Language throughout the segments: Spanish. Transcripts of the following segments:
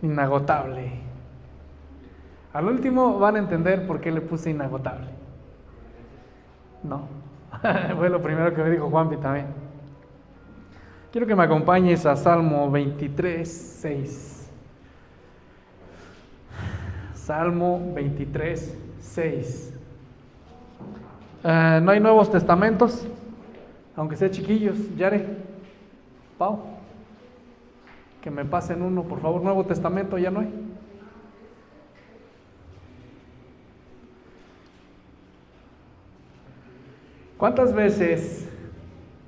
Inagotable. Al último van a entender por qué le puse inagotable. No, fue lo primero que me dijo Juanpi también. Quiero que me acompañes a Salmo 23, 6. Salmo 23, 6. No hay Nuevos Testamentos, aunque sea chiquillos. Yare, Pau, que me pasen uno, por favor. Nuevo Testamento ya no hay. ¿Cuántas veces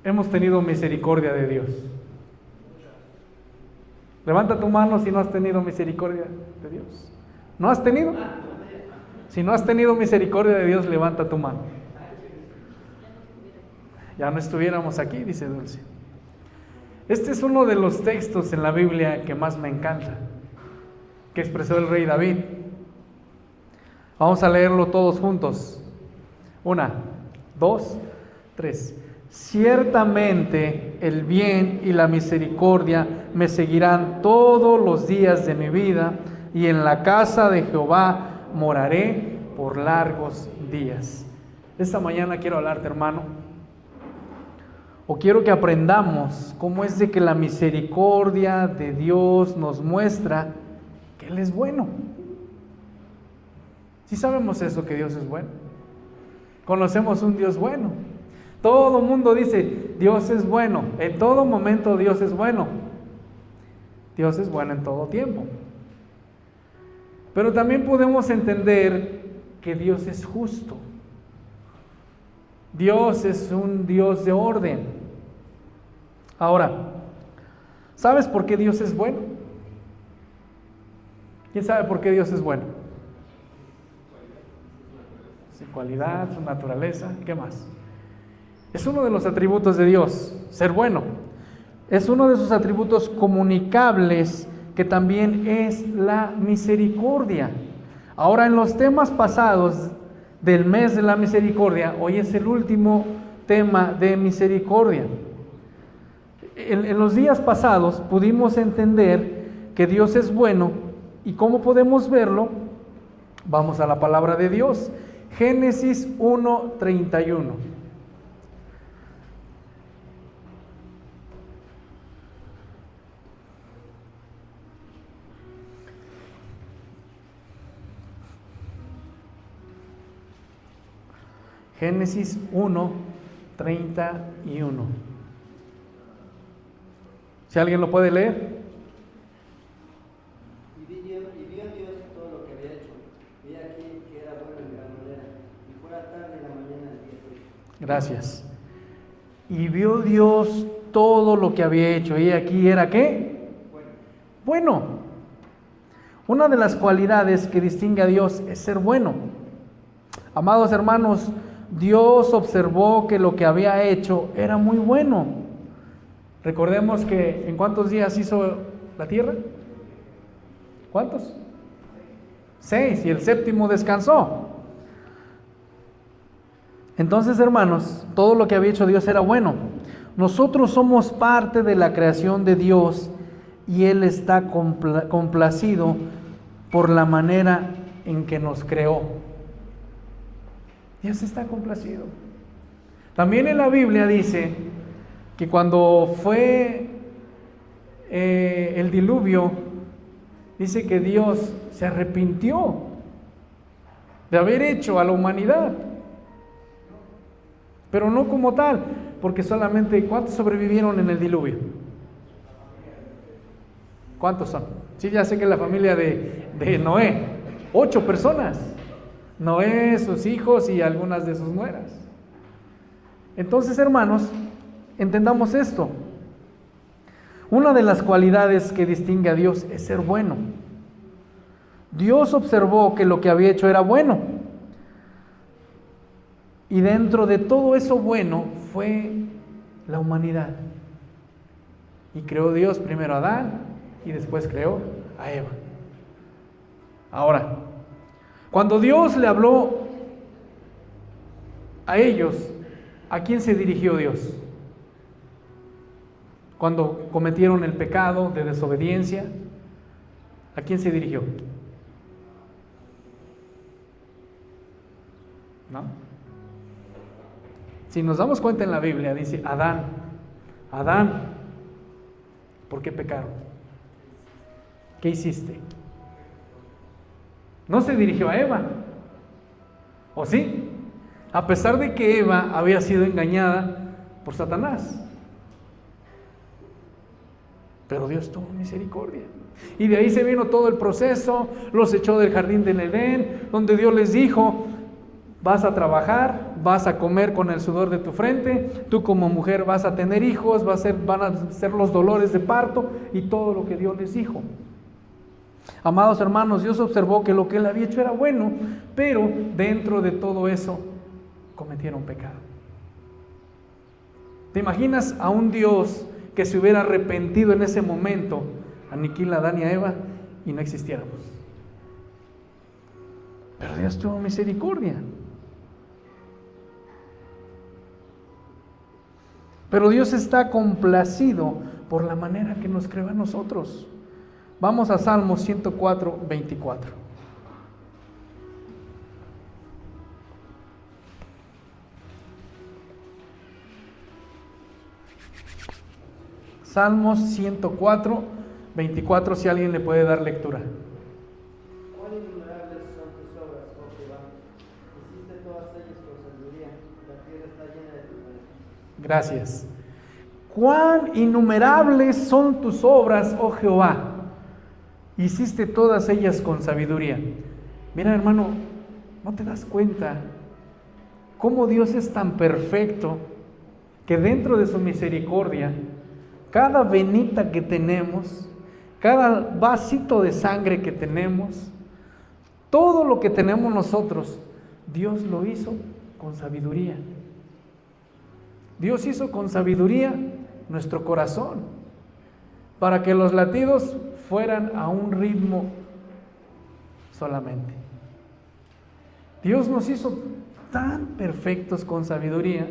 hemos tenido misericordia de Dios? Levanta tu mano si no has tenido misericordia de Dios. ¿No has tenido? Si no has tenido misericordia de Dios, levanta tu mano. Ya no estuviéramos aquí, dice Dulce. Este es uno de los textos en la Biblia que más me encanta, que expresó el rey David. Vamos a leerlo todos juntos. 1, 2, 3. Ciertamente el bien y la misericordia me seguirán todos los días de mi vida, y en la casa de Jehová moraré por largos días. Esta mañana quiero hablarte, hermano, o quiero que aprendamos cómo es de que la misericordia de Dios nos muestra que Él es bueno. ¿Sí sabemos eso, que Dios es bueno? Conocemos un Dios bueno. Todo el mundo dice, Dios es bueno. En todo momento Dios es bueno. Dios es bueno en todo tiempo. Pero también podemos entender que Dios es justo. Dios es un Dios de orden. Ahora, ¿sabes por qué Dios es bueno? ¿Quién sabe por qué Dios es bueno? Su cualidad, su naturaleza, ¿qué más? Es uno de los atributos de Dios, ser bueno. Es uno de sus atributos comunicables, que también es la misericordia. Ahora, en los temas pasados del mes de la misericordia, hoy es el último tema de misericordia. En los días pasados pudimos entender que Dios es bueno, y ¿cómo podemos verlo? Vamos a la palabra de Dios. Génesis 1:31. Génesis 1:31. Si alguien lo puede leer. Y vio Dios todo lo que había hecho, y aquí que era bueno en gran manera, y fue la tarde y la mañana del día siguiente. Gracias. Y vio Dios todo lo que había hecho, y aquí era ¿qué? Bueno. Una de las cualidades que distingue a Dios es ser bueno. Amados hermanos, Dios observó que lo que había hecho era muy bueno. Recordemos que ¿en cuántos días hizo la tierra? ¿Cuántos? 6, y el séptimo descansó. Entonces, hermanos, todo lo que había hecho Dios era bueno. Nosotros somos parte de la creación de Dios, y Él está complacido por la manera en que nos creó. Dios está complacido. También en la Biblia dice que cuando fue el diluvio, dice que Dios se arrepintió de haber hecho a la humanidad, pero no como tal, porque solamente ¿cuántos sobrevivieron en el diluvio? ¿Cuántos son? Sí, ya sé que la familia de Noé, 8 personas. Noé, sus hijos y algunas de sus nueras. Entonces, hermanos, entendamos esto. Una de las cualidades que distingue a Dios es ser bueno. Dios observó que lo que había hecho era bueno, y dentro de todo eso bueno fue la humanidad. Y creó Dios primero a Adán, y después creó a Eva. Ahora, cuando Dios le habló a ellos, ¿a quién se dirigió Dios? cuando cometieron el pecado de desobediencia, ¿a quién se dirigió? ¿No? Si nos damos cuenta en la Biblia, dice Adán, Adán, ¿por qué pecaron? ¿Qué hiciste? No se dirigió a Eva, ¿o sí? A pesar de que Eva había sido engañada por Satanás. Pero Dios tuvo misericordia. Y de ahí se vino todo el proceso, los echó del jardín del Edén, donde Dios les dijo: vas a trabajar, vas a comer con el sudor de tu frente, tú como mujer vas a tener hijos, van a ser los dolores de parto y todo lo que Dios les dijo. Amados hermanos, Dios observó que lo que él había hecho era bueno, pero dentro de todo eso cometieron pecado. ¿Te imaginas a un Dios que se hubiera arrepentido en ese momento, aniquila a Adán y a Eva y no existiéramos? Pero Dios tuvo misericordia. Pero Dios está complacido por la manera que nos creó a nosotros. Vamos a Salmos 104, 24. Salmos 104, 24, si alguien le puede dar lectura. Cuán innumerables son tus obras, oh Jehová. Hiciste todas ellas con sabiduría. La tierra está llena de tus beneficios. Gracias. Cuán innumerables son tus obras, oh Jehová. Hiciste todas ellas con sabiduría. Mira, hermano, ¿no te das cuenta cómo Dios es tan perfecto que dentro de su misericordia, cada venita que tenemos, cada vasito de sangre que tenemos, todo lo que tenemos nosotros, Dios lo hizo con sabiduría? Dios hizo con sabiduría nuestro corazón, para que los latidos fueran a un ritmo solamente. Dios nos hizo tan perfectos con sabiduría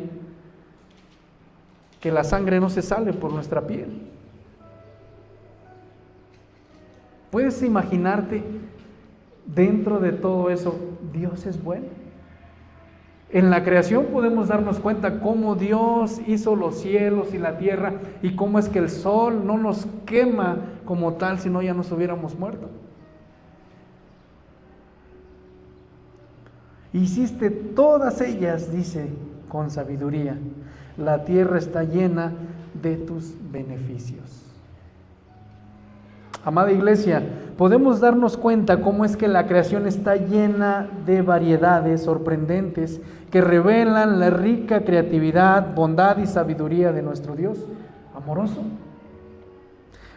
que la sangre no se sale por nuestra piel. ¿Puedes imaginarte dentro de todo eso? Dios es bueno. En la creación podemos darnos cuenta cómo Dios hizo los cielos y la tierra y cómo es que el sol no nos quema como tal, si no ya nos hubiéramos muerto. Hiciste todas ellas, dice, con sabiduría. La tierra está llena de tus beneficios. Amada iglesia, podemos darnos cuenta cómo es que la creación está llena de variedades sorprendentes que revelan la rica creatividad, bondad y sabiduría de nuestro Dios amoroso.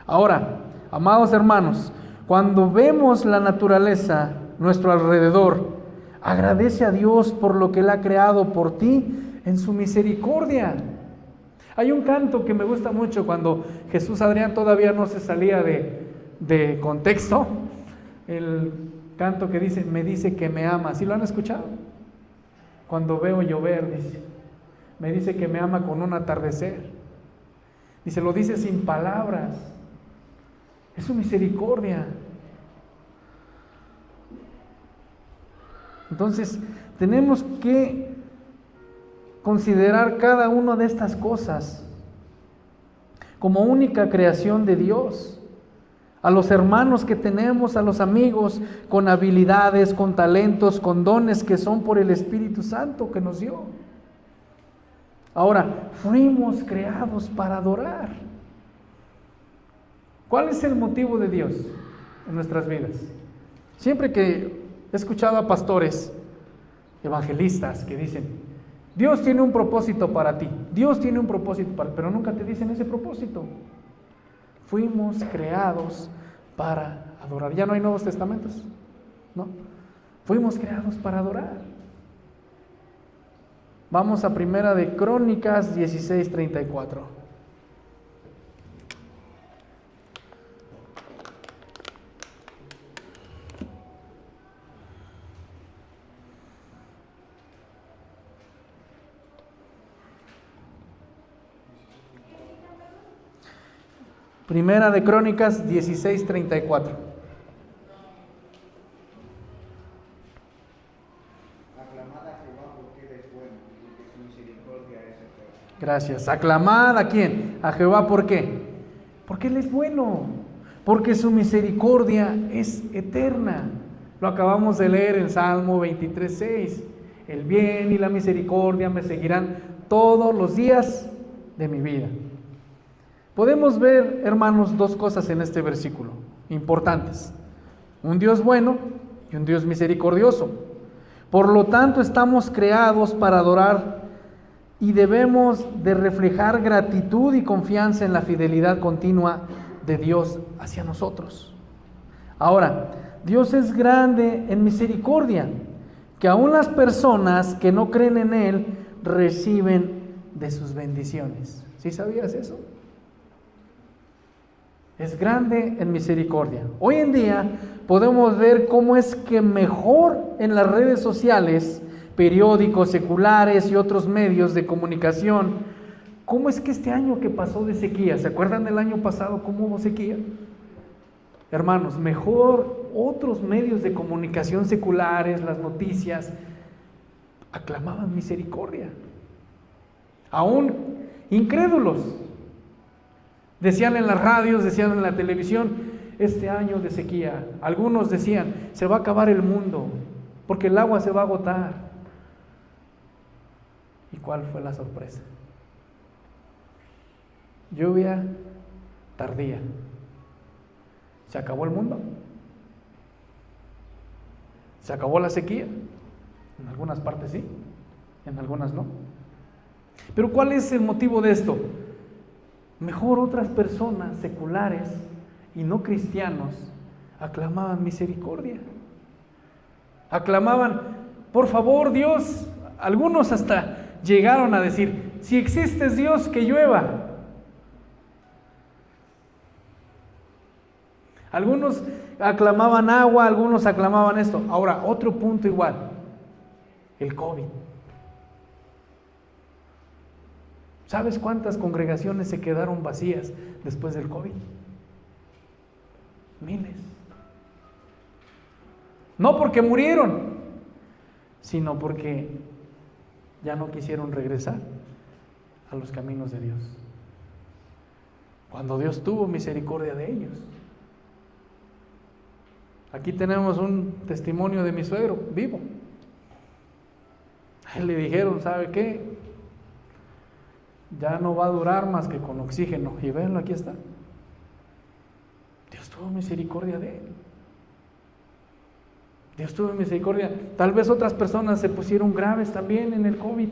Ahora, amados hermanos, cuando vemos la naturaleza a nuestro alrededor, agradece a Dios por lo que Él ha creado por ti en su misericordia. Hay un canto que me gusta mucho cuando Jesús Adrián todavía no se salía de contexto, el canto que dice: me dice que me ama. ¿Sí lo han escuchado? Cuando veo llover, dice, me dice que me ama con un atardecer. Dice, lo dice sin palabras. Es su misericordia. Entonces, tenemos que considerar cada una de estas cosas como única creación de Dios. A los hermanos que tenemos, a los amigos con habilidades, con talentos, con dones que son por el Espíritu Santo que nos dio. Ahora, fuimos creados para adorar. ¿Cuál es el motivo de Dios en nuestras vidas? Siempre que he escuchado a pastores, evangelistas que dicen: Dios tiene un propósito para ti, Dios tiene un propósito para ti, pero nunca te dicen ese propósito. Fuimos creados para adorar. Ya no hay Nuevos Testamentos, ¿no? Fuimos creados para adorar. Vamos a Primera de Crónicas 16:34. Primera de Crónicas 16:34. Aclamad a Jehová porque Él es bueno, porque su misericordia es eterna. Gracias. Aclamad ¿a quién? A Jehová, ¿por qué? Porque Él es bueno, porque su misericordia es eterna. Lo acabamos de leer en Salmo 23:6. El bien y la misericordia me seguirán todos los días de mi vida. Podemos ver, hermanos, dos cosas en este versículo importantes: un Dios bueno y un Dios misericordioso. Por lo tanto, estamos creados para adorar y debemos de reflejar gratitud y confianza en la fidelidad continua de Dios hacia nosotros. Ahora, Dios es grande en misericordia, que aún las personas que no creen en Él reciben de sus bendiciones. ¿Sí sabías eso? Es grande en misericordia. Hoy en día podemos ver cómo es que mejor en las redes sociales, periódicos seculares y otros medios de comunicación, cómo es que este año que pasó de sequía, ¿se acuerdan del año pasado cómo hubo sequía? Hermanos, mejor otros medios de comunicación seculares, las noticias, aclamaban misericordia. Aún incrédulos decían en las radios, decían en la televisión, este año de sequía. Algunos decían, se va a acabar el mundo, porque el agua se va a agotar. ¿Y cuál fue la sorpresa? Lluvia tardía. ¿Se acabó el mundo? ¿Se acabó la sequía? En algunas partes sí, en algunas no. Pero ¿cuál es el motivo de esto? Mejor otras personas seculares y no cristianos aclamaban misericordia. Aclamaban, por favor Dios. Algunos hasta llegaron a decir, si existes Dios, que llueva. Algunos aclamaban agua, algunos aclamaban esto. Ahora, otro punto igual, el COVID. ¿Sabes cuántas congregaciones se quedaron vacías después del COVID? Miles. No porque murieron, sino porque ya no quisieron regresar a los caminos de Dios. Cuando Dios tuvo misericordia de ellos. Aquí tenemos un testimonio de mi suegro, vivo. A él le dijeron, ¿sabe qué? Ya no va a durar más que con oxígeno. Y véanlo, aquí está. Dios tuvo misericordia de él. Dios tuvo misericordia. Tal vez otras personas se pusieron graves también en el COVID.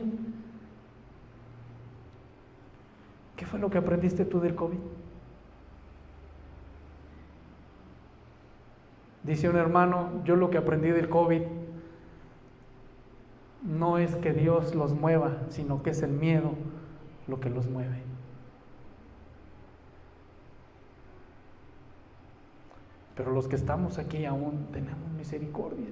¿Qué fue lo que aprendiste tú del COVID? Dice un hermano, yo lo que aprendí del COVID no es que Dios los mueva, sino que es el miedo lo que los mueve. Pero los que estamos aquí aún tenemos misericordia.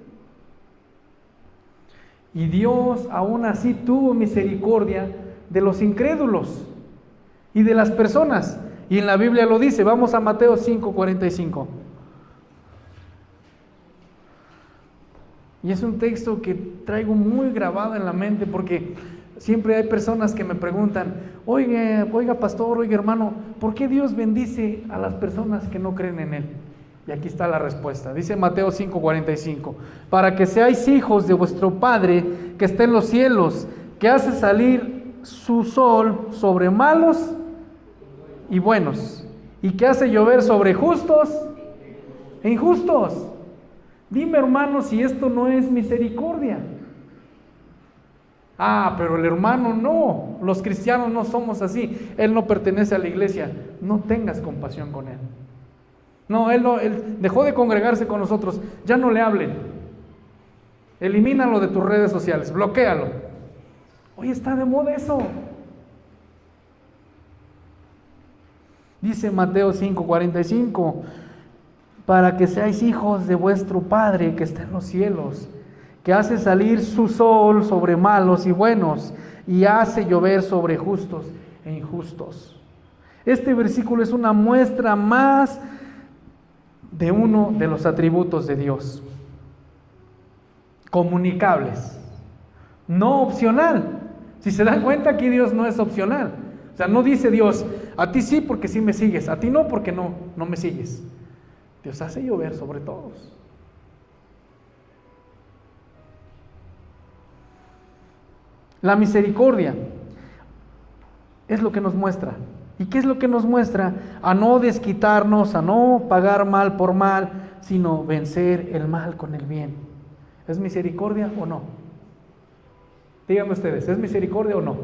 Y Dios aún así tuvo misericordia de los incrédulos y de las personas. Y en la Biblia lo dice, vamos a Mateo 5:45. Y es un texto que traigo muy grabado en la mente porque siempre hay personas que me preguntan, oiga pastor, oiga hermano, ¿por qué Dios bendice a las personas que no creen en Él? Y aquí está la respuesta, dice Mateo 5:45, para que seáis hijos de vuestro Padre que está en los cielos, que hace salir su sol sobre malos y buenos, y que hace llover sobre justos e injustos. Dime, hermano, si esto no es misericordia. Pero el hermano no, los cristianos no somos así, él no pertenece a la iglesia. No tengas compasión con él. No, él dejó de congregarse con nosotros, ya no le hablen. Elimínalo de tus redes sociales, bloquéalo. Hoy está de moda eso. Dice Mateo 5:45, para que seáis hijos de vuestro Padre que está en los cielos, que hace salir su sol sobre malos y buenos, y hace llover sobre justos e injustos. Este versículo es una muestra más de uno de los atributos de Dios. Comunicables, no opcional. Si se dan cuenta, aquí Dios no es opcional. O sea, no dice Dios, a ti sí porque sí me sigues, a ti no porque no me sigues. Dios hace llover sobre todos. La misericordia es lo que nos muestra. ¿Y qué es lo que nos muestra? A no desquitarnos, a no pagar mal por mal, sino vencer el mal con el bien. ¿Es misericordia o no? Díganme ustedes, ¿es misericordia o no?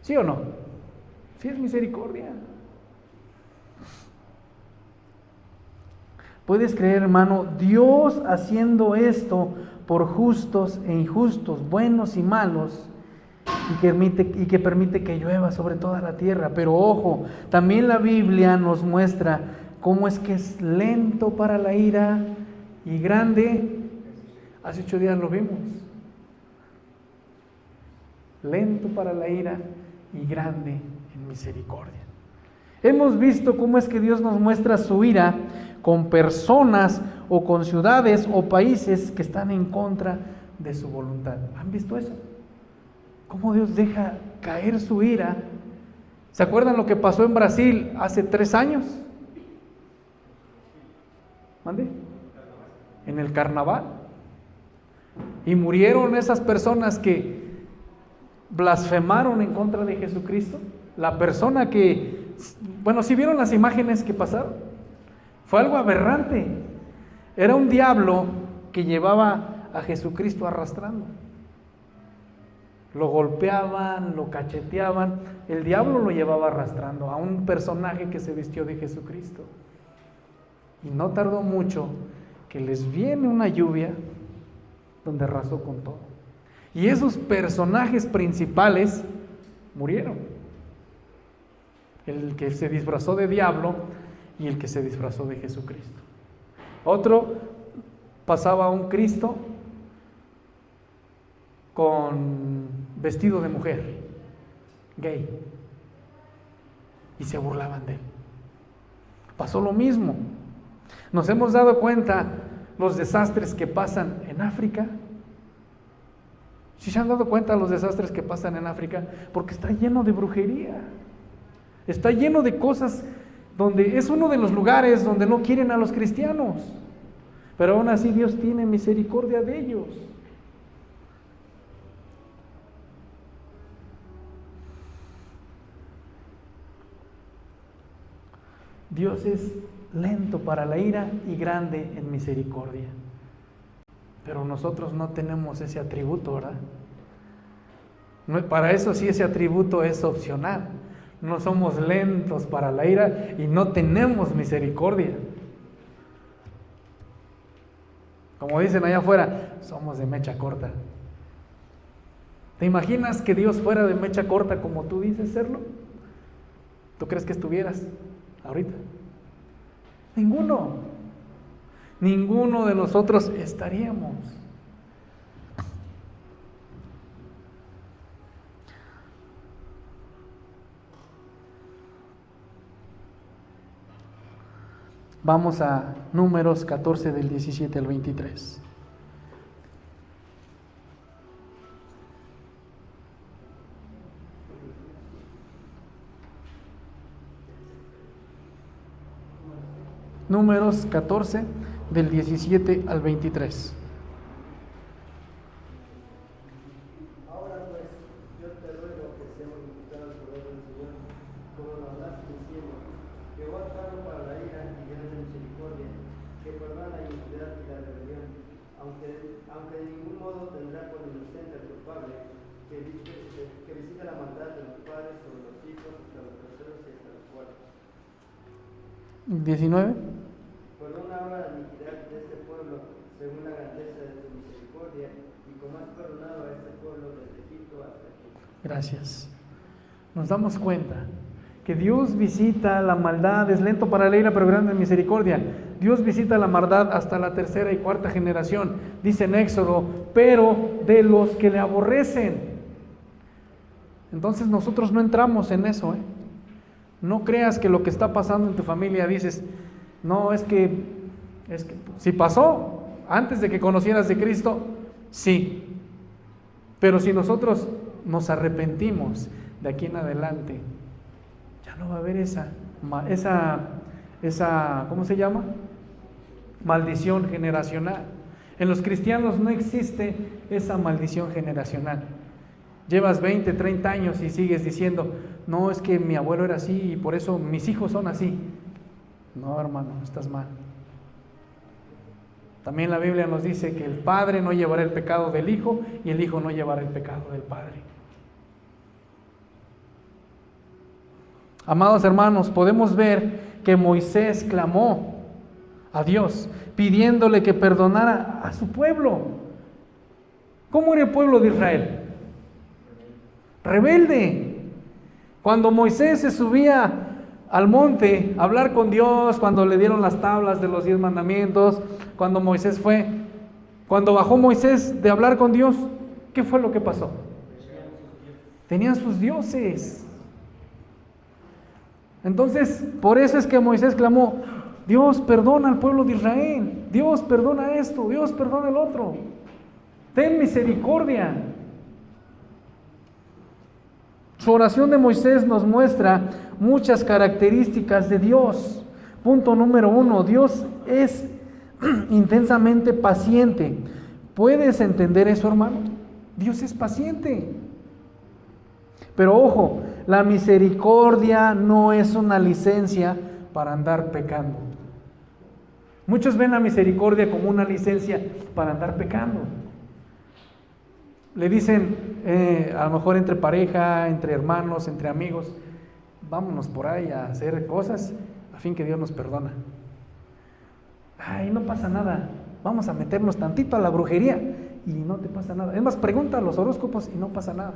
¿Sí o no? Sí es misericordia. ¿Puedes creer, hermano? Dios haciendo esto por justos e injustos, buenos y malos, y que permite que llueva sobre toda la tierra. Pero ojo, también la Biblia nos muestra cómo es que es lento para la ira y grande. Hace 8 días lo vimos. Lento para la ira y grande en misericordia. Hemos visto cómo es que Dios nos muestra su ira con personas o con ciudades o países que están en contra de su voluntad. ¿Han visto eso? Cómo Dios deja caer su ira. ¿Se acuerdan lo que pasó en Brasil hace 3 años? ¿Mande? En el carnaval. Y murieron esas personas que blasfemaron en contra de Jesucristo. La persona que, bueno, ¿sí vieron las imágenes que pasaron? Fue algo aberrante. Era un diablo que llevaba a Jesucristo arrastrando. Lo golpeaban, lo cacheteaban. El diablo lo llevaba arrastrando a un personaje que se vistió de Jesucristo. Y no tardó mucho que les viene una lluvia donde arrasó con todo. Y esos personajes principales murieron. El que se disfrazó de diablo y el que se disfrazó de Jesucristo. Otro pasaba a un Cristo con vestido de mujer, gay, y se burlaban de él. Pasó lo mismo. Nos hemos dado cuenta los desastres que pasan en África. ¿Sí se han dado cuenta los desastres que pasan en África? Porque está lleno de brujería. Está lleno de cosas donde es uno de los lugares donde no quieren a los cristianos. Pero aún así Dios tiene misericordia de ellos. Dios es lento para la ira y grande en misericordia. Pero nosotros no tenemos ese atributo, ¿verdad? Para eso sí ese atributo es opcional. No somos lentos para la ira y no tenemos misericordia. Como dicen allá afuera, somos de mecha corta. ¿Te imaginas que Dios fuera de mecha corta como tú dices serlo? ¿Tú crees que estuvieras ahorita? Ninguno de nosotros estaríamos. Vamos a Números 14 del 17 al 23. Números 14 del 17 al 23. Ahora pues, yo te ruego que seamos invitados por el Señor, como lo hablaste diciendo, Jehová tardo para la ira y grande misericordia, que perdona la iniquidad y la rebelión, aunque de ningún modo tendrá por inocente al culpable, que visita la maldad de los padres sobre los hijos hasta los terceros y hasta los cuartos. 19. Perdona ahora la iniquidad de este pueblo, según la grandeza de tu misericordia, y como has perdonado a este pueblo desde Egipto hasta aquí. Gracias. Nos damos cuenta que Dios visita la maldad, es lento para la ira, pero grande en misericordia. Dios visita la maldad hasta la 3ª y 4ª generación. Dice en Éxodo, pero de los que le aborrecen. Entonces nosotros no entramos en eso, No creas que lo que está pasando en tu familia dices, no, es que si pasó antes de que conocieras de Cristo, sí. Pero si nosotros nos arrepentimos de aquí en adelante, ya no va a haber esa ¿cómo se llama? Maldición generacional. En los cristianos no existe esa maldición generacional. Llevas 20, 30 años y sigues diciendo, no, es que mi abuelo era así y por eso mis hijos son así. No, hermano, estás mal. También la Biblia nos dice que el padre no llevará el pecado del hijo y el hijo no llevará el pecado del padre. Amados hermanos, podemos ver que Moisés clamó a Dios pidiéndole que perdonara a su pueblo. ¿Cómo era el pueblo de Israel? Rebelde. Cuando Moisés se subía al monte a hablar con Dios, cuando le dieron las tablas de los 10 mandamientos, cuando bajó Moisés de hablar con Dios, ¿qué fue lo que pasó? Tenían sus dioses. Entonces, por eso es que Moisés clamó, Dios perdona al pueblo de Israel, Dios perdona esto, Dios perdona el otro, ten misericordia. Su oración de Moisés nos muestra muchas características de Dios. Punto número 1, Dios es intensamente paciente. ¿Puedes entender eso, hermano? Dios es paciente. Pero ojo, la misericordia no es una licencia para andar pecando. Muchos ven la misericordia como una licencia para andar pecando. Le dicen, a lo mejor entre pareja, entre hermanos, entre amigos, vámonos por ahí a hacer cosas a fin que Dios nos perdona. Ay, no pasa nada, vamos a meternos tantito a la brujería y no te pasa nada. Es más, pregunta a los horóscopos y no pasa nada.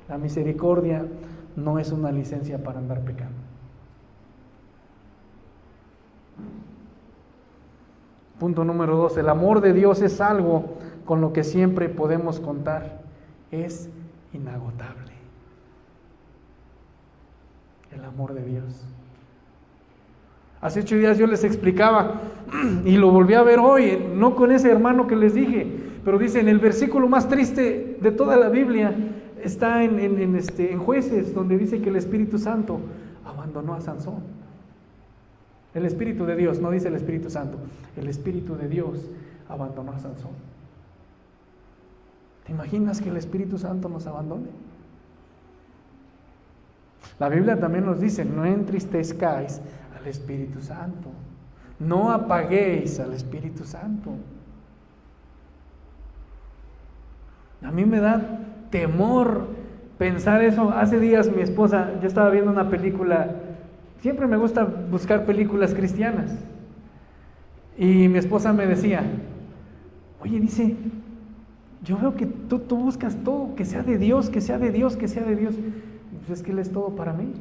La misericordia no es una licencia para andar pecando. Punto número 2, el amor de Dios es algo con lo que siempre podemos contar. Es inagotable. El amor de Dios. Hace 8 días yo les explicaba y lo volví a ver hoy, no con ese hermano que les dije, pero dice en el versículo más triste de toda la Biblia, está en Jueces, donde dice que el Espíritu Santo abandonó a Sansón. El Espíritu de Dios, no dice el Espíritu Santo, el Espíritu de Dios abandonó a Sansón. ¿Te imaginas que el Espíritu Santo nos abandone? La Biblia también nos dice, no entristezcáis al Espíritu Santo, no apaguéis al Espíritu Santo. A mí me da temor pensar eso. Hace días mi esposa, yo estaba viendo una película, siempre me gusta buscar películas cristianas, y mi esposa me decía, oye, dice, yo veo que tú buscas todo, que sea de Dios, que sea de Dios, que sea de Dios. Pues es que Él es todo para mí.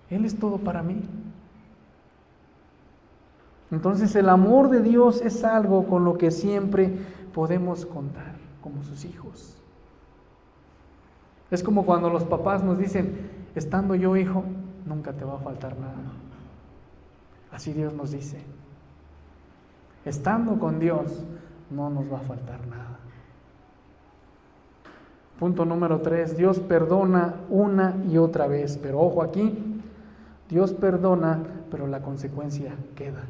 Él es todo para mí. Entonces el amor de Dios es algo con lo que siempre podemos contar como sus hijos. Es como cuando los papás nos dicen, estando yo hijo, nunca te va a faltar nada. Así Dios nos dice, estando con Dios, no nos va a faltar nada. Punto número 3, Dios perdona una y otra vez, pero ojo aquí, Dios perdona, pero la consecuencia queda.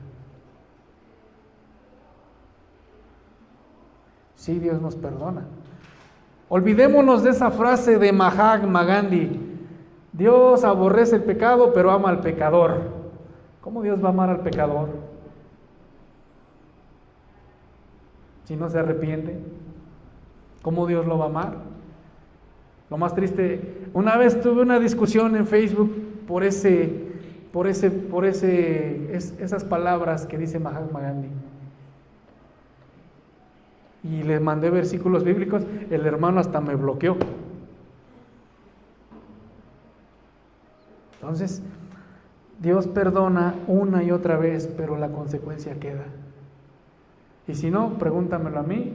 Sí, Dios nos perdona. Olvidémonos de esa frase de Mahatma Gandhi, Dios aborrece el pecado, pero ama al pecador. ¿Cómo Dios va a amar al pecador si no se arrepiente? ¿Cómo Dios lo va a amar? Lo más triste, una vez tuve una discusión en Facebook por esas palabras que dice Mahatma Gandhi. Y le mandé versículos bíblicos, el hermano hasta me bloqueó. Entonces, Dios perdona una y otra vez, pero la consecuencia queda. Y si no, pregúntamelo a mí.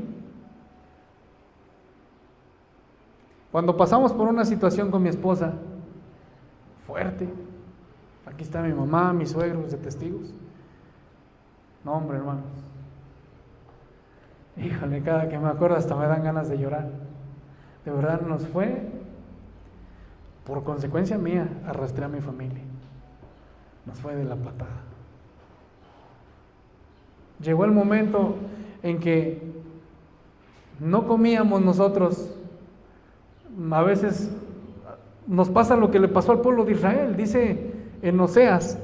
Cuando pasamos por una situación con mi esposa fuerte, aquí está mi mamá, mis suegros de testigos. No, hombre, hermanos. Híjole, cada que me acuerdo hasta me dan ganas de llorar. De verdad nos fue, por consecuencia mía, arrastré a mi familia. Nos fue de la patada. Llegó el momento en que no comíamos nosotros. A veces nos pasa lo que le pasó al pueblo de Israel. Dice en Oseas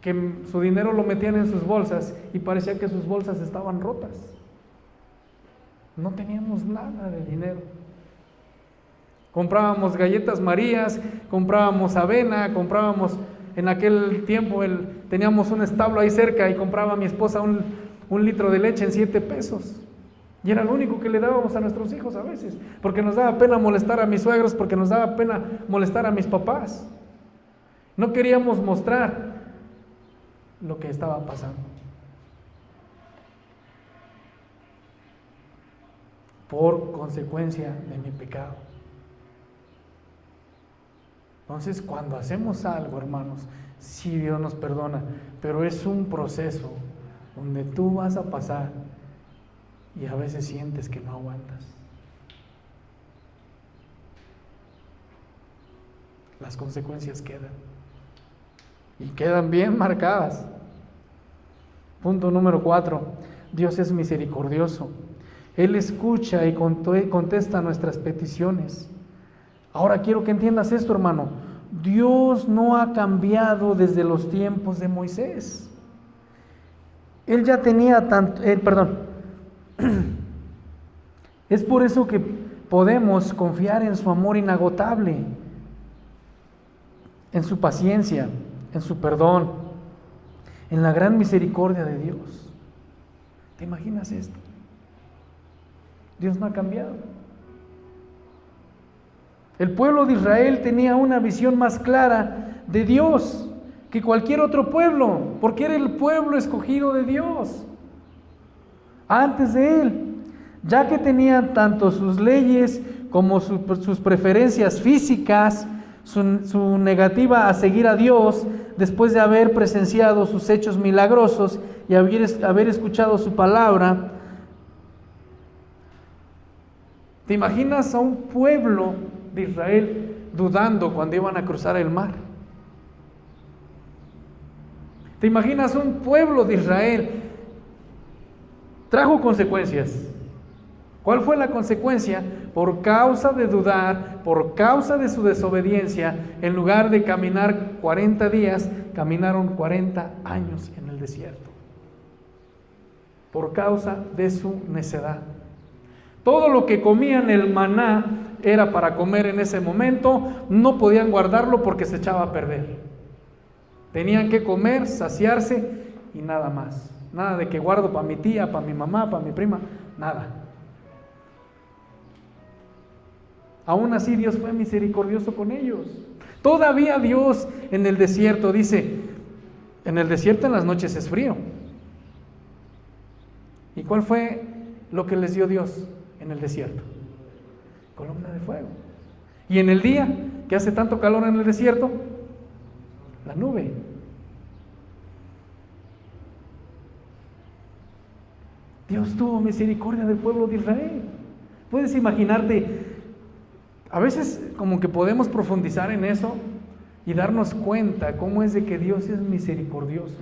que su dinero lo metían en sus bolsas y parecía que sus bolsas estaban rotas. No teníamos nada de dinero. Comprábamos galletas Marías, comprábamos avena, comprábamos, en aquel tiempo teníamos un establo ahí cerca y compraba mi esposa un litro de leche en 7 pesos. Y era lo único que le dábamos a nuestros hijos a veces, porque nos daba pena molestar a mis suegros, porque nos daba pena molestar a mis papás. No queríamos mostrar lo que estaba pasando. Por consecuencia de mi pecado. Entonces, cuando hacemos algo, hermanos, sí, Dios nos perdona, pero es un proceso donde tú vas a pasar y a veces sientes que no aguantas. Las consecuencias quedan y quedan bien marcadas. Punto número 4. Dios es misericordioso. Él escucha y contesta nuestras peticiones. Ahora quiero que entiendas esto, hermano. Dios no ha cambiado desde los tiempos de Moisés. Él ya tenía Es por eso que podemos confiar en su amor inagotable, en su paciencia, en su perdón, en la gran misericordia de Dios. ¿Te imaginas esto? Dios no ha cambiado. El pueblo de Israel tenía una visión más clara de Dios que cualquier otro pueblo, porque era el pueblo escogido de Dios antes de Él, ya que tenían tanto sus leyes como sus preferencias físicas, su negativa a seguir a Dios después de haber presenciado sus hechos milagrosos y haber escuchado su palabra. ¿Te imaginas a un pueblo de Israel dudando cuando iban a cruzar el mar? ¿Te imaginas un pueblo de Israel? Trajo consecuencias. ¿Cuál fue la consecuencia? Por causa de dudar, por causa de su desobediencia, en lugar de caminar 40 días, caminaron 40 años en el desierto. Por causa de su necedad. Todo lo que comían, el maná, era para comer en ese momento, no podían guardarlo porque se echaba a perder. Tenían que comer, saciarse y nada más. Nada de que guardo para mi tía, para mi mamá, para mi prima, nada. Aún así Dios fue misericordioso con ellos. Todavía Dios en el desierto dice, en el desierto en las noches es frío. ¿Y cuál fue lo que les dio Dios en el desierto? Columna de fuego. Y en el día que hace tanto calor en el desierto, la nube. Dios tuvo misericordia del pueblo de Israel. Puedes imaginarte, a veces como que podemos profundizar en eso y darnos cuenta cómo es de que Dios es misericordioso.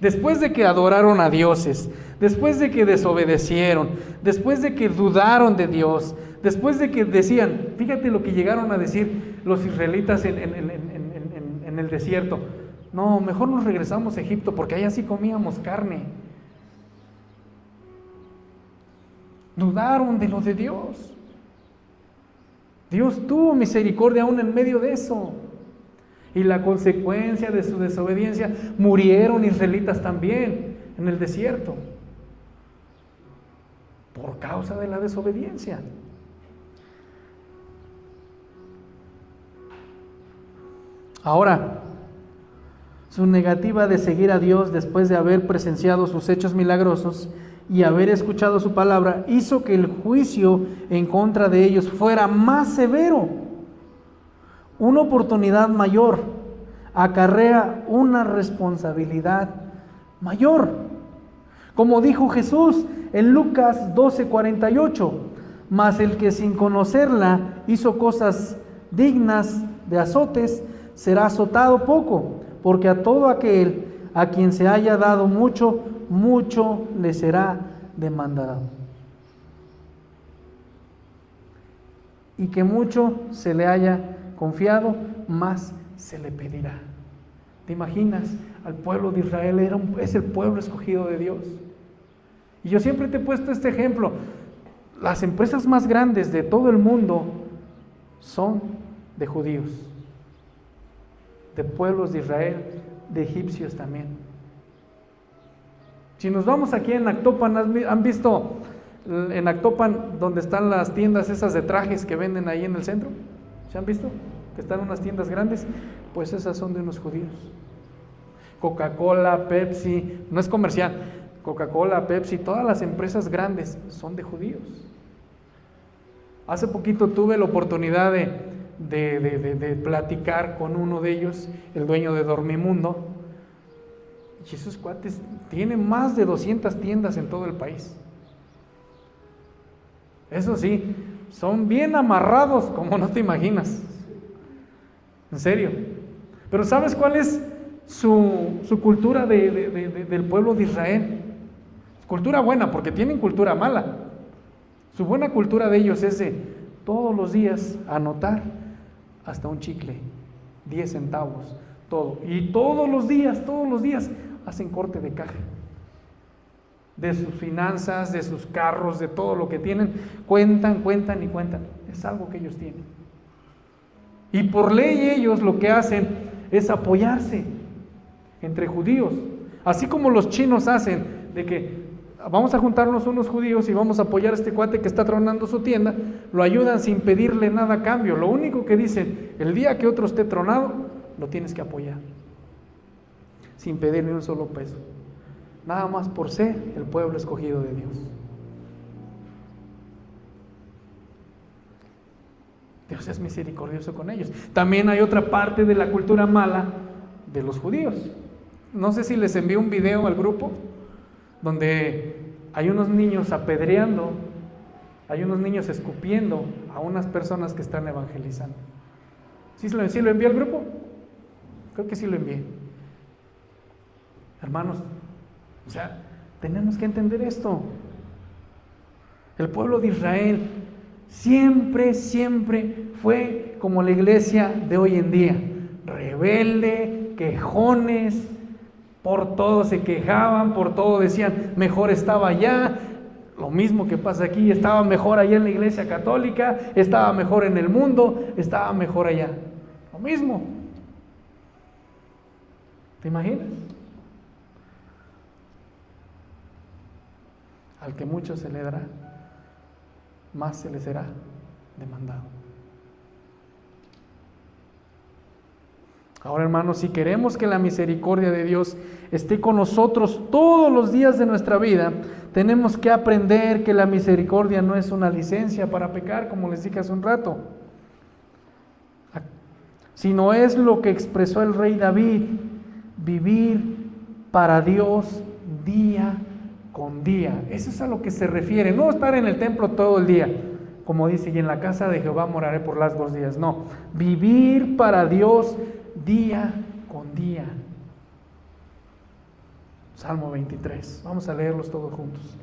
Después de que adoraron a dioses, después de que desobedecieron, después de que dudaron de Dios, después de que decían, fíjate lo que llegaron a decir los israelitas en el desierto, no, mejor nos regresamos a Egipto porque allá sí comíamos carne. Dudaron de lo de Dios. Dios tuvo misericordia aún en medio de eso. Y la consecuencia de su desobediencia, murieron israelitas también en el desierto. Por causa de la desobediencia. Ahora, su negativa de seguir a Dios después de haber presenciado sus hechos milagrosos y haber escuchado su palabra, hizo que el juicio en contra de ellos fuera más severo. Una oportunidad mayor acarrea una responsabilidad mayor. Como dijo Jesús en Lucas 12:48, mas el que sin conocerla hizo cosas dignas de azotes, será azotado poco, porque a todo aquel a quien se haya dado mucho, mucho le será demandado. Y que mucho se le haya confiado, más se le pedirá. ¿Te imaginas? Al pueblo de Israel es el pueblo escogido de Dios. Y yo siempre te he puesto este ejemplo. Las empresas más grandes de todo el mundo son de judíos, de pueblos de Israel, de egipcios también. Si nos vamos aquí en Actopan, ¿han visto en Actopan donde están las tiendas esas de trajes que venden ahí en el centro? ¿Se han visto? Que están unas tiendas grandes, pues esas son de unos judíos. Coca-Cola, Pepsi, no es comercial, Coca-Cola, Pepsi, todas las empresas grandes son de judíos. Hace poquito tuve la oportunidad de platicar con uno de ellos, el dueño de Dormimundo, y esos cuates tienen más de 200 tiendas en todo el país. Eso sí, son bien amarrados como no te imaginas, en serio. Pero ¿sabes cuál es su cultura del pueblo de Israel? Cultura buena, porque tienen cultura mala. Su buena cultura de ellos es de todos los días anotar hasta un chicle, 10 centavos, todo. Y todos los días hacen corte de caja. De sus finanzas, de sus carros, de todo lo que tienen, cuentan. Es algo que ellos tienen. Y por ley ellos lo que hacen es apoyarse entre judíos. Así como los chinos hacen, de que vamos a juntarnos unos judíos y vamos a apoyar a este cuate que está tronando su tienda, lo ayudan sin pedirle nada a cambio. Lo único que dicen, el día que otro esté tronado, lo tienes que apoyar, sin pedir ni un solo peso. Nada más por ser el pueblo escogido de Dios. Dios es misericordioso con ellos. También hay otra parte de la cultura mala de los judíos. No sé si les envié un video al grupo donde hay unos niños apedreando, hay unos niños escupiendo a unas personas que están evangelizando. ¿Sí lo envié al grupo? Creo que sí lo envié. Hermanos, o sea, tenemos que entender esto. El pueblo de Israel siempre fue como la iglesia de hoy en día, rebelde, quejones, por todo se quejaban, por todo decían, mejor estaba allá. Lo mismo que pasa aquí, estaba mejor allá en la iglesia católica, estaba mejor en el mundo, estaba mejor allá. Lo mismo. ¿Te imaginas? Al que mucho se le dará, más se le será demandado. Ahora, hermanos, si queremos que la misericordia de Dios esté con nosotros todos los días de nuestra vida, tenemos que aprender que la misericordia no es una licencia para pecar, como les dije hace un rato, sino es lo que expresó el rey David: vivir para Dios día con día. Eso es a lo que se refiere, no estar en el templo todo el día, como dice, y en la casa de Jehová moraré por largos días. No, vivir para Dios día con día. Salmo 23, vamos a leerlos todos juntos.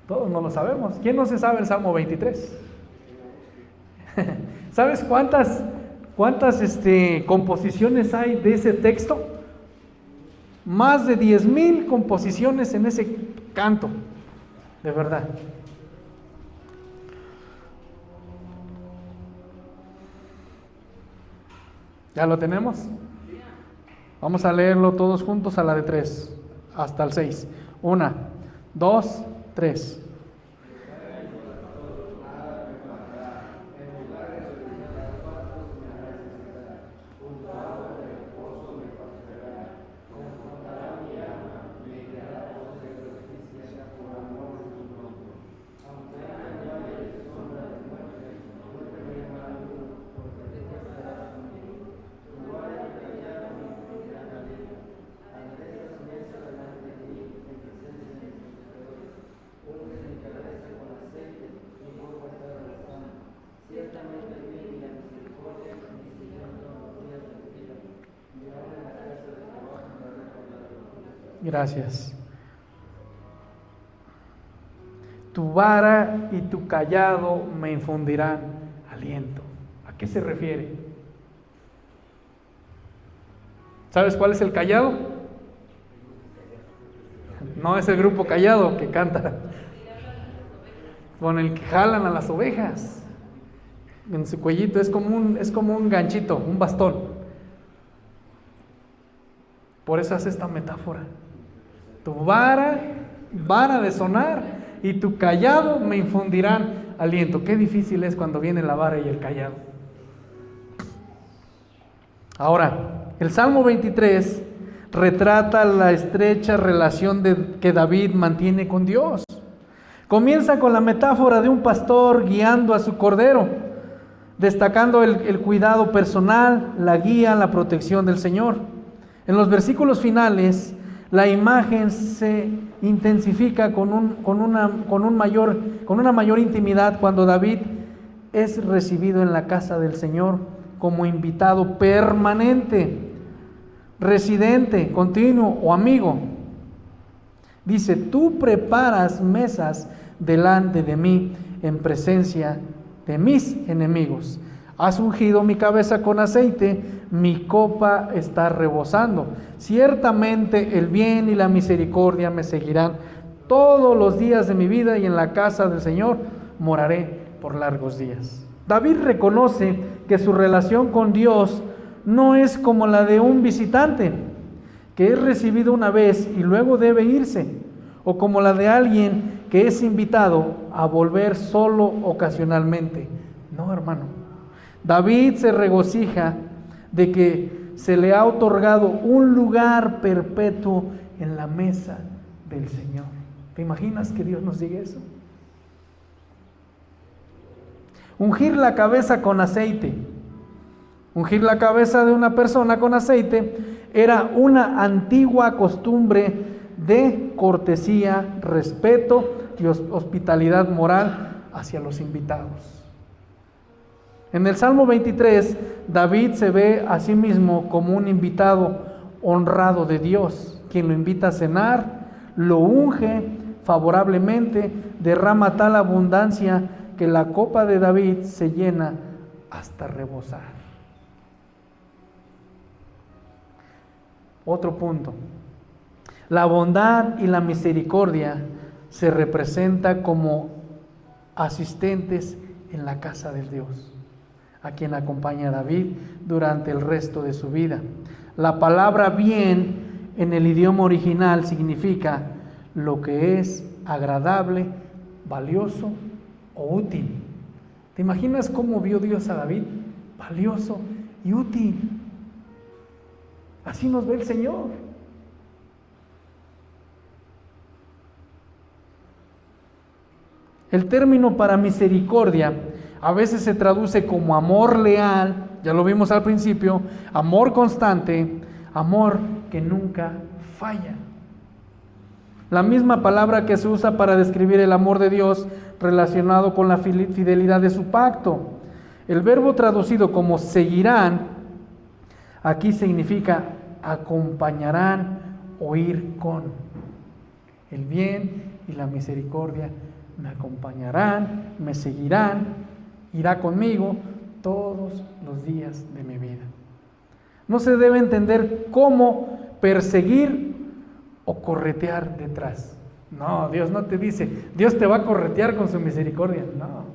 Todos no lo sabemos. ¿Quién no se sabe el Salmo 23? ¿Sabes cuántas composiciones hay de ese texto? Más de 10,000 composiciones en ese canto, de verdad. ¿Ya lo tenemos? Vamos a leerlo todos juntos a la de 3, hasta el 6. 1, 2, 3. Gracias. Tu vara y tu callado me infundirán aliento. ¿A qué se refiere? ¿Sabes cuál es el callado? No es el grupo Callado que canta, con el que jalan a las ovejas. En su cuellito es como un ganchito, un bastón. Por eso hace esta metáfora. Tu vara de sonar, y tu callado me infundirán aliento. Qué difícil es cuando viene la vara y el callado. Ahora, el Salmo 23 retrata la estrecha relación que David mantiene con Dios. Comienza con la metáfora de un pastor guiando a su cordero, destacando el cuidado personal, la guía, la protección del Señor. En los versículos finales, la imagen se intensifica con una mayor intimidad cuando David es recibido en la casa del Señor como invitado permanente, residente, continuo o amigo. Dice: tú preparas mesas delante de mí en presencia de mis enemigos. Has ungido mi cabeza con aceite, mi copa está rebosando. Ciertamente el bien y la misericordia me seguirán todos los días de mi vida, y en la casa del Señor moraré por largos días. David reconoce que su relación con Dios no es como la de un visitante, que es recibido una vez y luego debe irse, o como la de alguien que es invitado a volver solo ocasionalmente. No, hermano. David se regocija de que se le ha otorgado un lugar perpetuo en la mesa del Señor. ¿Te imaginas que Dios nos diga eso? Ungir la cabeza con aceite. Ungir la cabeza de una persona con aceite era una antigua costumbre de cortesía, respeto y hospitalidad moral hacia los invitados. En el Salmo 23, David se ve a sí mismo como un invitado honrado de Dios, quien lo invita a cenar, lo unge favorablemente, derrama tal abundancia que la copa de David se llena hasta rebosar. Otro punto. La bondad y la misericordia se representa como asistentes en la casa de Dios, a quien acompaña David durante el resto de su vida. La palabra bien en el idioma original significa lo que es agradable, valioso o útil. ¿Te imaginas cómo vio Dios a David? Valioso y útil. Así nos ve el Señor. El término para misericordia a veces se traduce como amor leal, ya lo vimos al principio, amor constante, amor que nunca falla. La misma palabra que se usa para describir el amor de Dios relacionado con la fidelidad de su pacto. El verbo traducido como seguirán, aquí significa acompañarán o ir con. El bien y la misericordia me acompañarán, me seguirán, irá conmigo todos los días de mi vida. No se debe entender como perseguir o corretear detrás. No, Dios no te dice, Dios te va a corretear con su misericordia. No.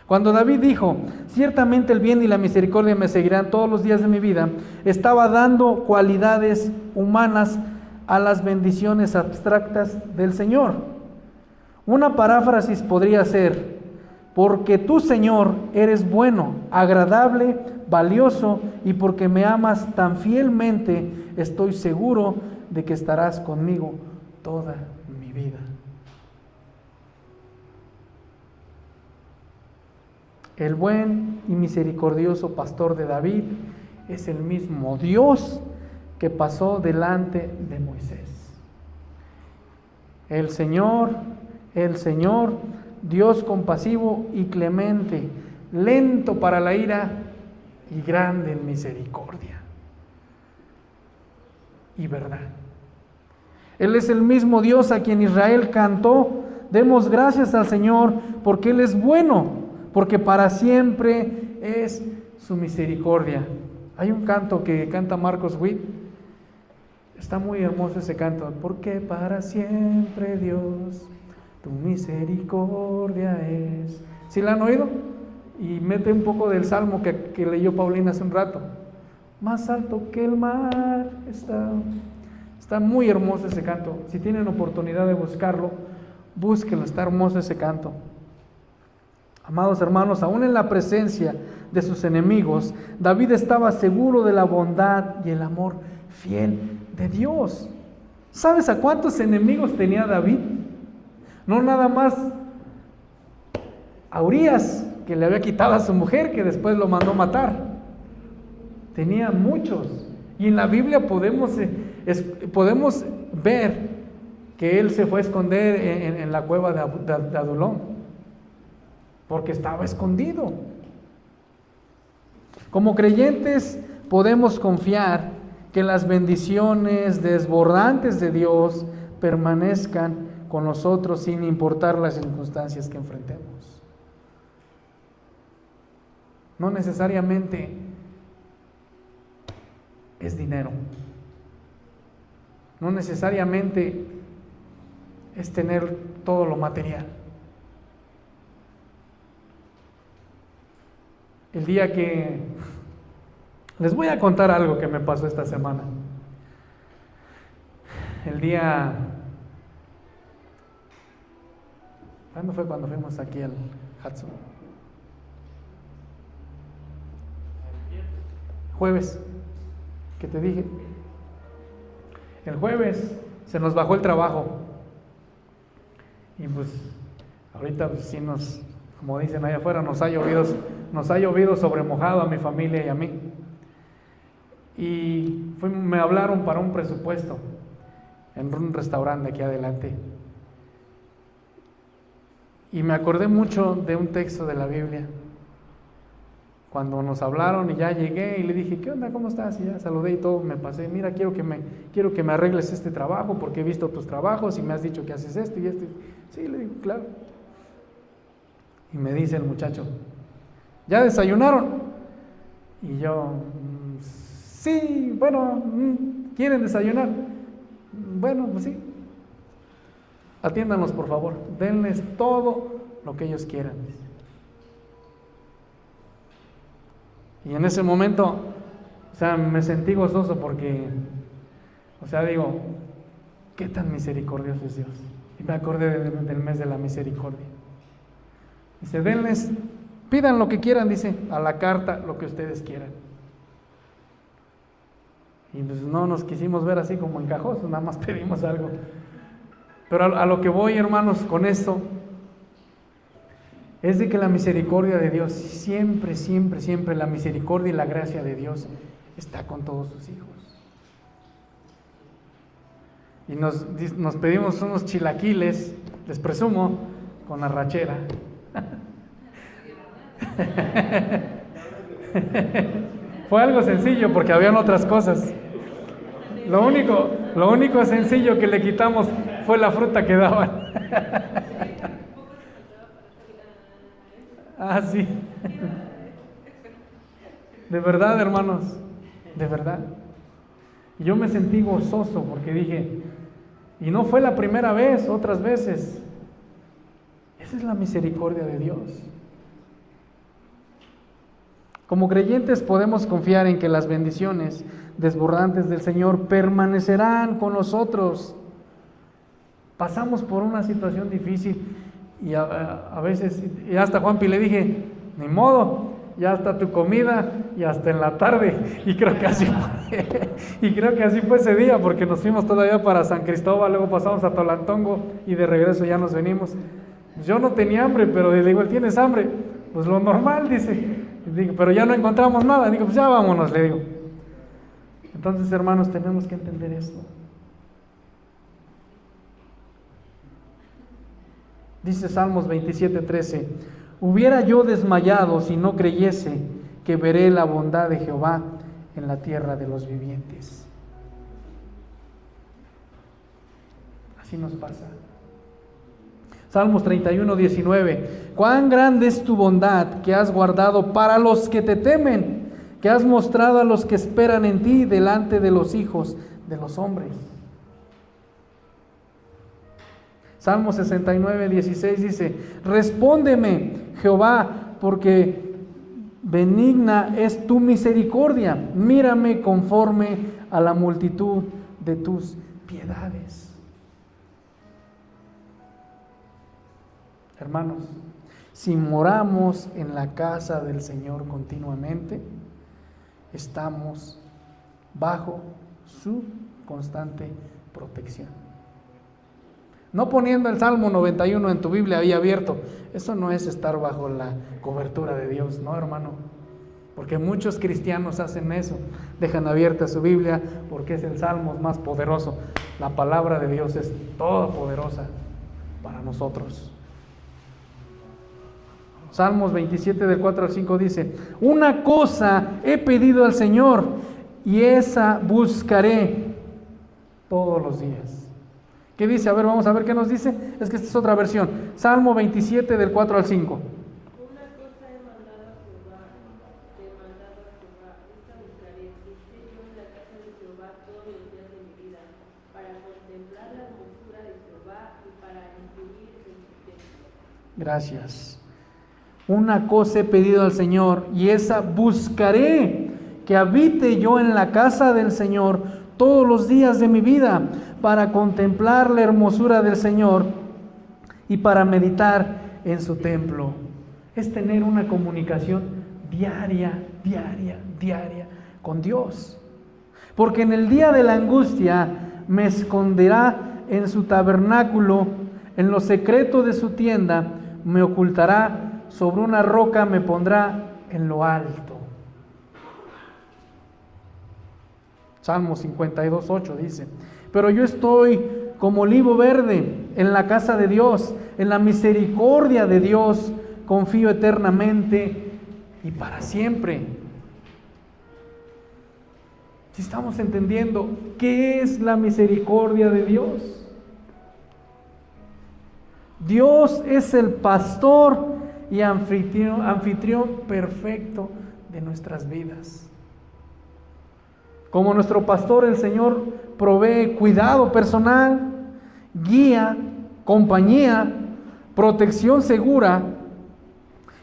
Cuando David dijo, ciertamente el bien y la misericordia me seguirán todos los días de mi vida, estaba dando cualidades humanas a las bendiciones abstractas del Señor. Una paráfrasis podría ser: porque tú, Señor, eres bueno, agradable, valioso, y porque me amas tan fielmente, estoy seguro de que estarás conmigo toda mi vida. El buen y misericordioso pastor de David es el mismo Dios que pasó delante de Moisés. El Señor, Dios compasivo y clemente, lento para la ira y grande en misericordia. y verdad. Él es el mismo Dios a quien Israel cantó: demos gracias al Señor porque Él es bueno, porque para siempre es su misericordia. Hay un canto que canta Marcos Witt, está muy hermoso ese canto: porque para siempre, Dios, tu misericordia es. ¿Sí la han oído? Y mete un poco del salmo que leyó Paulina hace un rato: más alto que el mar está. Está muy hermoso ese canto. Si tienen oportunidad de buscarlo, búsquenlo, está hermoso ese canto. Amados hermanos, aún en la presencia de sus enemigos, David estaba seguro de la bondad y el amor fiel de Dios. ¿Sabes a cuántos enemigos tenía David? No nada más a Urías, que le había quitado a su mujer, que después lo mandó matar. Tenía muchos. Y en la Biblia podemos ver que él se fue a esconder en la cueva de Adulón, porque estaba escondido. Como creyentes podemos confiar que las bendiciones desbordantes de Dios permanezcan con nosotros sin importar las circunstancias que enfrentemos. No necesariamente es dinero. No necesariamente es tener todo lo material. El día que... Les voy a contar algo que me pasó esta semana. El día... ¿Cuándo fue cuando fuimos aquí al Hudson? Jueves, que te dije. El jueves se nos bajó el trabajo. Y pues ahorita pues, sí nos, como dicen allá afuera, nos ha llovido sobre mojado a mi familia y a mí. Y me hablaron para un presupuesto en un restaurante aquí adelante. Y me acordé mucho de un texto de la Biblia. Cuando nos hablaron y ya llegué y le dije: ¿qué onda? ¿Cómo estás? Y ya saludé y todo, me pasé: mira, quiero que me arregles este trabajo porque he visto tus trabajos y me has dicho que haces esto y esto. Sí, le digo, claro. Y me dice el muchacho: ¿ya desayunaron? Y yo: sí, bueno, ¿quieren desayunar? Bueno, pues sí. Atiéndanos, por favor, denles todo lo que ellos quieran. Y en ese momento, o sea, me sentí gozoso porque, o sea, digo, qué tan misericordioso es Dios. Y me acordé del mes de la misericordia. Dice: denles, pidan lo que quieran, dice, a la carta lo que ustedes quieran. Y pues no nos quisimos ver así como encajosos, nada más pedimos algo. Pero a lo que voy, hermanos, con esto, es de que la misericordia de Dios, siempre, siempre, siempre la misericordia y la gracia de Dios está con todos sus hijos. Y nos pedimos unos chilaquiles, les presumo, con arrachera. Fue algo sencillo porque habían otras cosas. Lo único sencillo que le quitamos fue la fruta que daban. Ah, sí. De verdad, hermanos, de verdad. Yo me sentí gozoso porque dije, y no fue la primera vez, otras veces. Esa es la misericordia de Dios. Como creyentes podemos confiar en que las bendiciones desbordantes del Señor permanecerán con nosotros. Pasamos por una situación difícil y a veces, y hasta Juanpi le dije, ni modo, ya está tu comida y hasta en la tarde. Y creo que así fue ese día, porque nos fuimos todavía para San Cristóbal, luego pasamos a Tolantongo y de regreso ya nos venimos. Yo no tenía hambre, pero le digo, ¿tienes hambre? Pues lo normal, dice. Digo, pero ya no encontramos nada. Digo, pues ya vámonos, le digo. Entonces, hermanos, tenemos que entender esto. Dice Salmos 27:13: hubiera yo desmayado si no creyese que veré la bondad de Jehová en la tierra de los vivientes. Así nos pasa. Salmos 31, 19. Cuán grande es tu bondad que has guardado para los que te temen, que has mostrado a los que esperan en ti delante de los hijos de los hombres. Salmo 69, 16 dice: respóndeme, Jehová, porque benigna es tu misericordia. Mírame conforme a la multitud de tus piedades. Hermanos, si moramos en la casa del Señor continuamente, estamos bajo su constante protección. No poniendo el Salmo 91 en tu Biblia ahí abierto, eso no es estar bajo la cobertura de Dios, no, hermano. Porque muchos cristianos hacen eso, dejan abierta su Biblia porque es el Salmo más poderoso. La palabra de Dios es toda poderosa para nosotros. Salmos 27 del 4 al 5 dice: una cosa he pedido al Señor y esa buscaré todos los días. ¿Qué dice? A ver, vamos a ver qué nos dice. Es que esta es otra versión. Salmo 27 del 4 al 5. Una cosa he mandado a Jehová, esta buscaré, que esté yo en la casa de Jehová todos los días de mi vida, para contemplar la hermosura de Jehová y para inquirir en su templo. Gracias. Una cosa he pedido al Señor y esa buscaré, que habite yo en la casa del Señor todos los días de mi vida, para contemplar la hermosura del Señor y para meditar en su templo. Es tener una comunicación diaria con Dios. Porque en el día de la angustia me esconderá en su tabernáculo, en lo secreto de su tienda me ocultará, sobre una roca me pondrá en lo alto. Salmo 52, 8 dice: pero yo estoy como olivo verde en la casa de Dios, en la misericordia de Dios confío eternamente y para siempre. Si estamos entendiendo qué es la misericordia de Dios. Dios es el pastor y anfitrión perfecto de nuestras vidas. Como nuestro pastor, el Señor provee cuidado personal, guía, compañía, protección segura.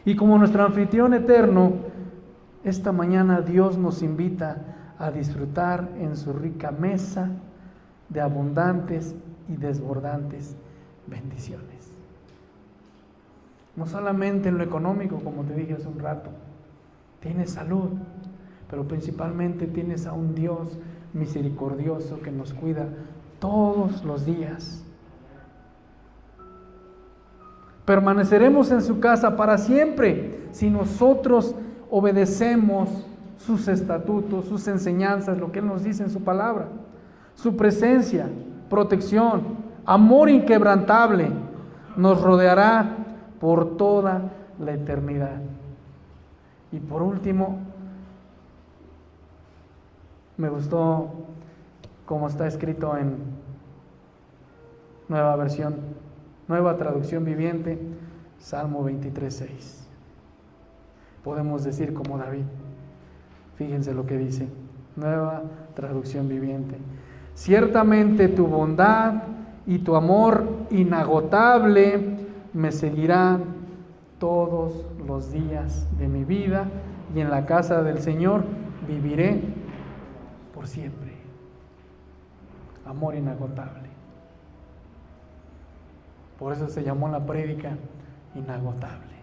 Y como nuestro anfitrión eterno, esta mañana Dios nos invita a disfrutar en su rica mesa de abundantes y desbordantes bendiciones. No solamente en lo económico, como te dije hace un rato, tienes salud, pero principalmente tienes a un Dios misericordioso que nos cuida todos los días. Permaneceremos en su casa para siempre si nosotros obedecemos sus estatutos, sus enseñanzas, lo que Él nos dice en su palabra. Su presencia, protección, amor inquebrantable nos rodeará por toda la eternidad. Y por último, me gustó como está escrito en Nueva Traducción Viviente, Salmo 23:6. Podemos decir como David, fíjense lo que dice, Nueva Traducción Viviente: ciertamente tu bondad y tu amor inagotable me seguirán todos los días de mi vida, y en la casa del Señor viviré por siempre. Amor inagotable. Por eso se llamó la prédica Inagotable.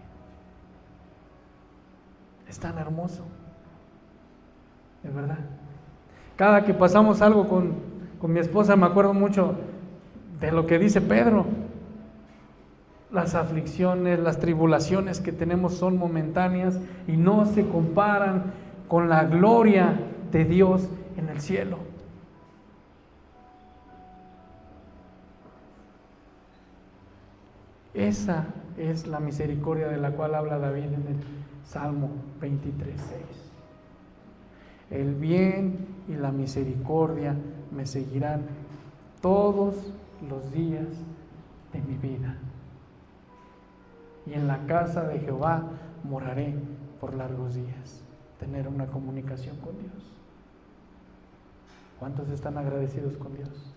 Es tan hermoso, de verdad. Cada que pasamos algo con mi esposa, me acuerdo mucho de lo que dice Pedro. Las aflicciones, las tribulaciones que tenemos son momentáneas y no se comparan con la gloria de Dios en el cielo. Esa es la misericordia de la cual habla David en el Salmo 23:6. El bien y la misericordia me seguirán todos los días de mi vida. Y en la casa de Jehová moraré por largos días. Tener una comunicación con Dios. ¿Cuántos están agradecidos con Dios?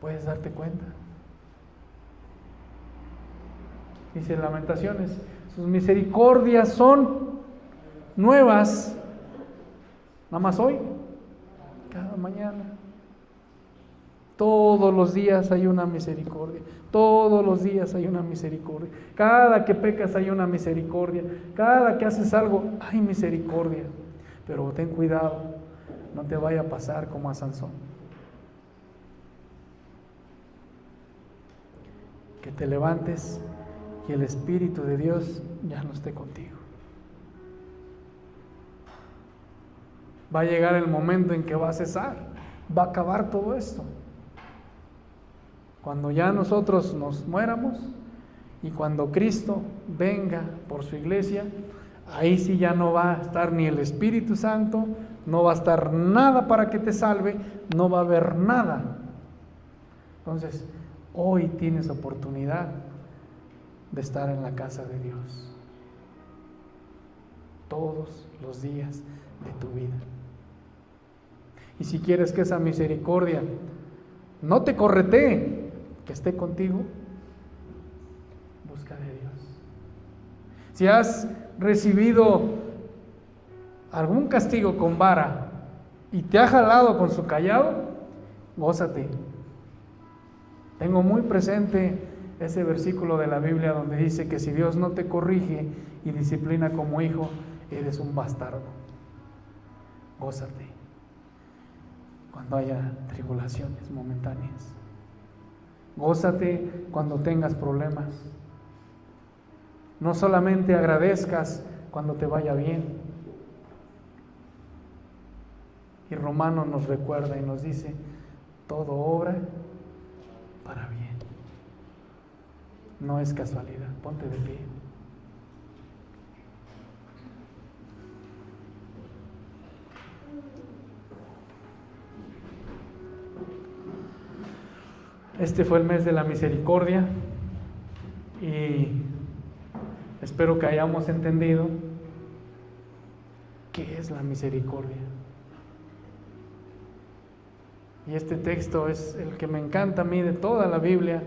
¿Puedes darte cuenta? Dice Lamentaciones, sus misericordias son nuevas, nada más hoy, cada mañana. Todos los días hay una misericordia, todos los días hay una misericordia. Cada que pecas hay una misericordia, cada que haces algo hay misericordia. Pero ten cuidado, no te vaya a pasar como a Sansón. Que te levantes y el Espíritu de Dios ya no esté contigo. Va a llegar el momento en que va a cesar, va a acabar todo esto. Cuando ya nosotros nos muéramos y cuando Cristo venga por su iglesia, ahí sí ya no va a estar ni el Espíritu Santo, no va a estar nada para que te salve, no va a haber nada. Entonces, hoy tienes oportunidad de estar en la casa de Dios todos los días de tu vida. Y si quieres que esa misericordia no te corretee, que esté contigo, busca de Dios. Si has recibido algún castigo con vara y te ha jalado con su callado, gózate. Tengo muy presente ese versículo de la Biblia donde dice que si Dios no te corrige y disciplina como hijo, eres un bastardo. Gózate cuando haya tribulaciones momentáneas. Gózate cuando tengas problemas. No solamente agradezcas cuando te vaya bien. Y Romanos nos recuerda y nos dice, todo obra para bien. No es casualidad. Ponte de pie. Este fue el mes de la misericordia y espero que hayamos entendido qué es la misericordia. Y este texto es el que me encanta a mí de toda la Biblia,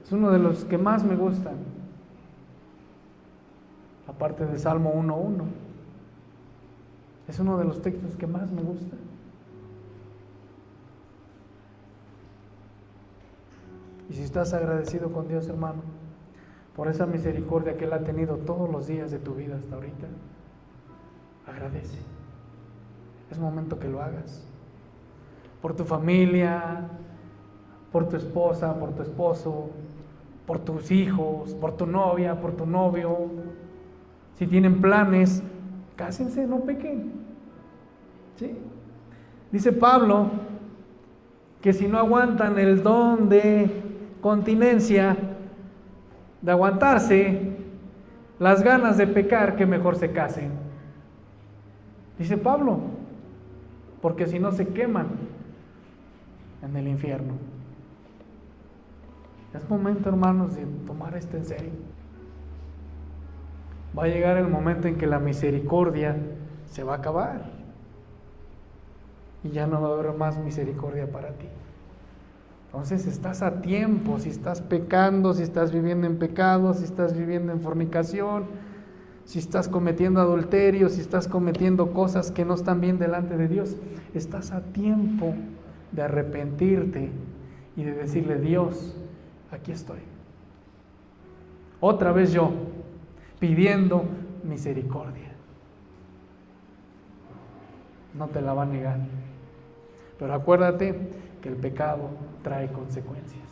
es uno de los que más me gustan, aparte de Salmo 1:1. Es uno de los textos que más me gustan. Y si estás agradecido con Dios, hermano, por esa misericordia que Él ha tenido todos los días de tu vida hasta ahorita, agradece. Es momento que lo hagas. Por tu familia, por tu esposa, por tu esposo, por tus hijos, por tu novia, por tu novio. Si tienen planes, cásense, no pequen. ¿Sí? Dice Pablo que si no aguantan el don de continencia, de aguantarse las ganas de pecar, que mejor se casen. Dice Pablo, porque si no se queman en el infierno. Es momento, hermanos, de tomar esto en serio. Va a llegar el momento en que la misericordia se va a acabar y ya no va a haber más misericordia para ti. Entonces estás a tiempo. Si estás pecando, si estás viviendo en pecado, si estás viviendo en fornicación, si estás cometiendo adulterio, si estás cometiendo cosas que no están bien delante de Dios, estás a tiempo de arrepentirte y de decirle: Dios, aquí estoy. Otra vez yo, pidiendo misericordia. No te la va a negar. Pero acuérdate que el pecado trae consecuencias.